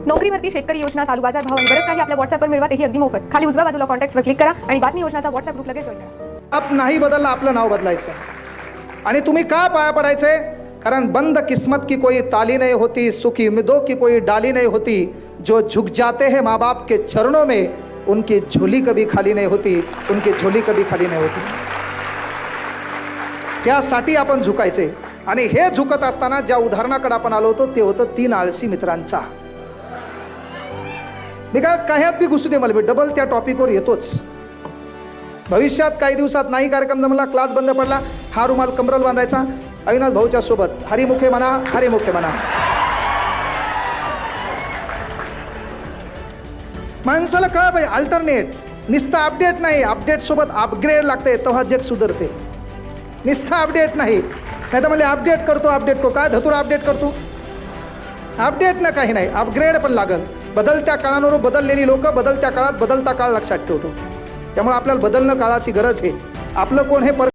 नोकरी भरती, शेतकरी योजना, चालू बाजार भाव आणि बरंच काही आपल्या व्हॉट्सअपवर मिळवा, तेही अगदी मोफत. खाली उजव्या बाजूला कॉन्टॅक्ट्सवर क्लिक करा आणि बातमी योजनाचा व्हॉट्सअप ग्रुप लगेच जॉइन करा. आप नाही बदलला, आपलं नाव बदलायचं. आणि तुम्ही का पाया पडायचे? कारण बंद किस्मत की कोई ताली नहीं होती, सुखी उम्मीदों की कोई डाली नहीं होती. जो झुक जाते हैं माँ बाप के चरणों में, उनकी झोली कभी खाली नहीं होती, उनकी झोली कभी खाली नहीं होती. त्यासाठी आपण झुकायचे. आणि हे झुकत असताना ज्या उदाहरणाकडे आपण आलो होतो ते होतं 3 आळशी मित्रांचा. मी काय काह्यात बी घुसू दे मला, मी डबल त्या टॉपिकवर येतोच. भविष्यात काही दिवसात नाही कार्यक्रम जमला, क्लास बंद पडला, हा रुमाल कमरल बांधायचा, अविनाश भाऊच्या सोबत हरिमुखे म्हणा, हरिमुखे म्हणा. माणसाला कळ पाहिजे अल्टरनेट. नुसतं अपडेट नाही, अपडेट सोबत अपग्रेड लागते, तेव्हा जग सुधारते. नुसतं अपडेट नाही, नाही तर म्हणजे अपडेट करतो, अपडेट करतो, काय धतूर अपडेट करतो. अपडेट ना काही नाही, अपग्रेड पण लागल. बदलत्या काळानुरूप बदललेली लोक बदलत्या काळात बदलता काळ लक्षात ठेवतो. त्यामुळे आपल्याला बदलणं काळाची गरज आहे. आपलं कोण हे